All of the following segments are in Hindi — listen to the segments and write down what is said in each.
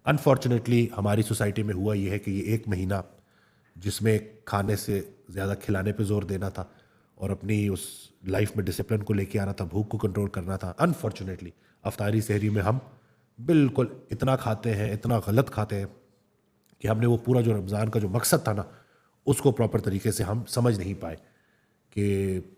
अनफॉर्चुनेटली हमारी सोसाइटी में हुआ ये है कि ये एक महीना जिसमें खाने से ज़्यादा खिलाने पे जोर देना था और अपनी उस लाइफ में डिसिप्लिन को लेके आना था, भूख को कंट्रोल करना था। अनफॉर्चुनेटली अफ्तारी सहरी में हम बिल्कुल इतना खाते हैं, इतना गलत खाते हैं कि हमने वो पूरा जो रमज़ान का जो मकसद था ना, उसको प्रॉपर तरीके से हम समझ नहीं पाए कि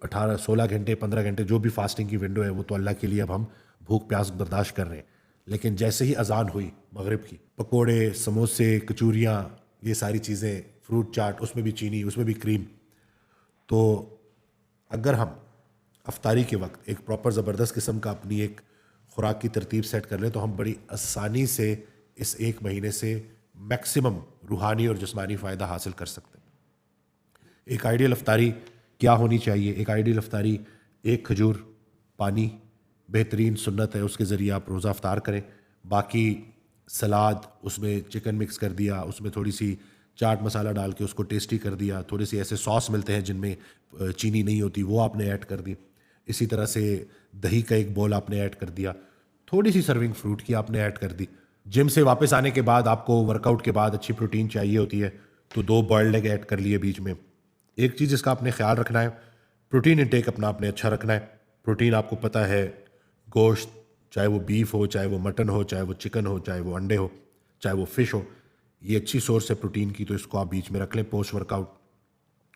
18 16 घंटे 15 घंटे जो भी फास्टिंग की विंडो है वो तो अल्लाह के लिए अब हम भूख प्यास बर्दाश्त कर रहे हैं। लेकिन जैसे ही अजान हुई मगरिब की, पकोड़े, समोसे, कचूरियाँ, ये सारी चीज़ें, फ्रूट चाट, उसमें भी चीनी, उसमें भी क्रीम। तो अगर हम अफ्तारी के वक्त एक प्रॉपर ज़बरदस्त किस्म का अपनी एक खुराक की तरतीब सेट कर लें तो हम बड़ी आसानी से इस एक महीने से मैक्सिमम रूहानी और जिस्मानी फ़ायदा हासिल कर सकते हैं। एक आइडियल अफ्तारी क्या होनी चाहिए? एक आइडियल अफ्तारी, एक खजूर, पानी, बेहतरीन सुन्नत है, उसके ज़रिए आप रोज़ा अफ्तार करें। बाकी सलाद, उसमें चिकन मिक्स कर दिया, उसमें थोड़ी सी चाट मसाला डाल के उसको टेस्टी कर दिया, थोड़े से ऐसे सॉस मिलते हैं जिनमें चीनी नहीं होती, वो आपने ऐड कर दी। इसी तरह से दही का एक बोल आपने ऐड कर दिया, थोड़ी सी सर्विंग फ्रूट की आपने ऐड कर दी। जिम से वापस आने के बाद आपको वर्कआउट के बाद अच्छी प्रोटीन चाहिए होती है, तो 2 बॉइल्ड एग ऐड कर लिए बीच में। एक चीज़ इसका आपने ख्याल रखना है, प्रोटीन इंटेक अपना आपने अच्छा रखना है। प्रोटीन आपको पता है, गोश्त, चाहे वो बीफ हो, चाहे वो मटन हो, चाहे वो चिकन हो, चाहे वो अंडे हो, चाहे वो फ़िश हो, ये अच्छी सोर्स है प्रोटीन की, तो इसको आप बीच में रख लें पोस्ट वर्कआउट।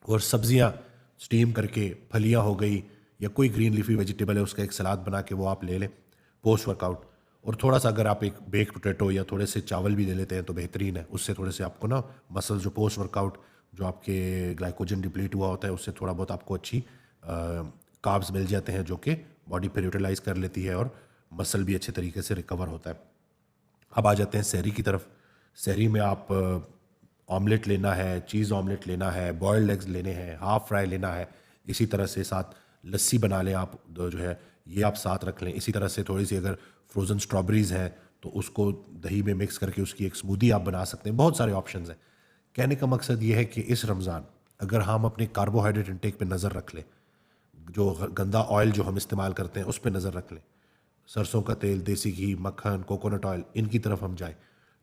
और सब्जियां स्टीम करके, फलियां हो गई या कोई ग्रीन लीफी वेजिटेबल है उसका एक सलाद बना के वो आप ले लें पोस्ट वर्कआउट। और थोड़ा सा अगर आप एक बेक पोटैटो या थोड़े से चावल भी ले लेते हैं तो बेहतरीन है, उससे थोड़े से आपको ना मसल जो पोस्ट वर्कआउट जो आपके ग्लाइकोजन डिप्लीट हुआ होता है उससे थोड़ा बहुत आपको अच्छी कार्ब्स मिल जाते हैं जो कि बॉडी पर यूटिलाइज कर लेती है और मसल भी अच्छे तरीके से रिकवर होता है। अब आ जाते हैं सहरी की तरफ। सहरी में आप ऑमलेट लेना है, चीज़ ऑमलेट लेना है, बॉयल्ड एग्स लेने हैं, हाफ फ्राई लेना है। इसी तरह से साथ लस्सी बना लें आप, जो है ये आप साथ रख लें। इसी तरह से थोड़ी सी अगर फ्रोज़न स्ट्रॉबेरीज़ हैं तो उसको दही में मिक्स करके उसकी एक स्मूदी आप बना सकते हैं। बहुत सारे ऑप्शंस हैं। कहने का मकसद ये है कि इस रमज़ान अगर हम अपने कार्बोहाइड्रेट इंटेक पे नज़र रख लें, जो गंदा ऑयल जो हम इस्तेमाल करते हैं उस पे नज़र रख लें, सरसों का तेल, देसी घी, मक्खन, कोकोनट ऑयल, इनकी तरफ हम जाएं,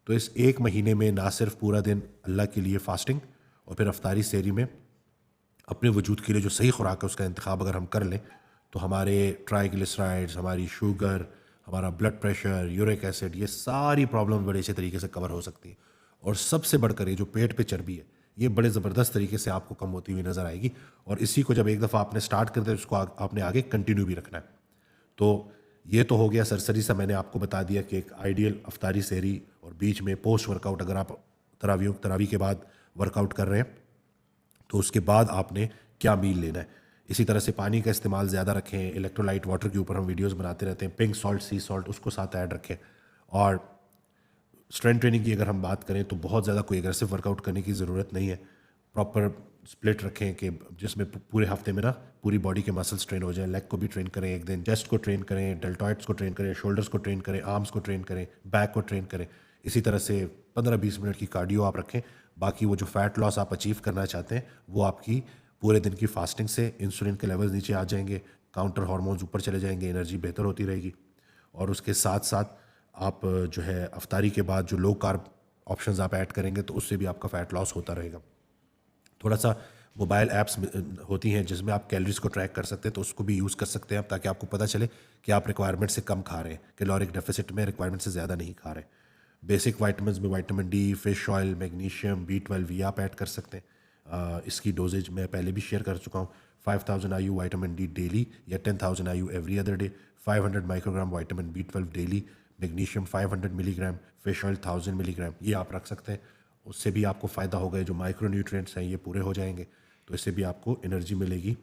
तो इस एक महीने में ना सिर्फ पूरा दिन अल्लाह के लिए फास्टिंग और फिर अफ्तारी सेरी में अपने वजूद के लिए जो सही खुराक है उसका इंतखाब अगर हम कर लें तो हमारे ट्राइग्लिसराइड्स, हमारी शुगर, हमारा ब्लड प्रेशर, यूरिक एसिड, ये सारी प्रॉब्लम बड़े अच्छे तरीके से कवर हो सकती है। और सबसे बढ़कर ये जो पेट पे चर्बी है ये बड़े ज़बरदस्त तरीके से आपको कम होती हुई नज़र आएगी। और इसी को जब एक दफ़ा आपने स्टार्ट कर दिया उसको आपने आगे कंटिन्यू भी रखना है। तो ये तो हो गया सरसरी सा, मैंने आपको बता दिया कि एक आइडियल अफ्तारी सहरी और बीच में पोस्ट वर्कआउट अगर आप तरावी के बाद वर्कआउट कर रहे हैं तो उसके बाद आपने क्या मील लेना है। इसी तरह से पानी का इस्तेमाल ज़्यादा रखें, इलेक्ट्रोलाइट वाटर के ऊपर हम वीडियोस बनाते रहते हैं, पिंक सॉल्ट, सी सॉल्ट, उसको साथ ऐड रखें। और स्ट्रेंथ ट्रेनिंग की अगर हम बात करें तो बहुत ज़्यादा कोई एग्रेसिव वर्कआउट करने की ज़रूरत नहीं है। प्रॉपर स्प्लिट रखें कि जिसमें पूरे हफ्ते में ना पूरी बॉडी के मसल्स ट्रेन हो जाए। लेग को भी ट्रेन करें एक दिन, चेस्ट को ट्रेन करें, डेल्टॉइड्स को ट्रेन करें, शोल्डर्स को ट्रेन करें, आर्म्स को ट्रेन करें, बैक को ट्रेन करें। इसी तरह से 15-20 मिनट की कार्डियो आप रखें। बाकी वो जो फैट लॉस आप अचीव करना चाहते हैं वो आपकी पूरे दिन की फास्टिंग से इंसुलिन के लेवल्स नीचे आ जाएंगे, काउंटर हार्मोन्स ऊपर चले जाएंगे, एनर्जी बेहतर होती रहेगी। और उसके साथ साथ आप जो है अफ्तारी के बाद जो लो कार्ब ऑप्शंस आप ऐड करेंगे तो उससे भी आपका फ़ैट लॉस होता रहेगा। थोड़ा सा मोबाइल ऐप्स होती हैं जिसमें आप कैलोरीज को ट्रैक कर सकते हैं तो उसको भी यूज़ कर सकते हैं आप, ताकि आपको पता चले कि आप रिक्वायरमेंट से कम खा रहे हैं, कैलोरिक डेफिसिट में रिक्वायरमेंट से ज़्यादा नहीं खा रहे। बेसिक वाइटामिन में vitamin D, fish oil, magnesium, B12 ये आप ऐड कर सकते हैं। इसकी डोजेज मैं पहले भी शेयर कर चुका हूँ। 5000 IU विटामिन डी डेली या 10,000 IU every other day, 500 microgram vitamin B12 daily, magnesium 500 milligram, fish oil 1000 milligram, ये आप रख सकते हैं। उससे भी आपको फ़ायदा होगा, जो माइक्रो न्यूट्रिएंट्स हैं ये पूरे हो जाएंगे, तो इससे भी आपको एनर्जी मिलेगी।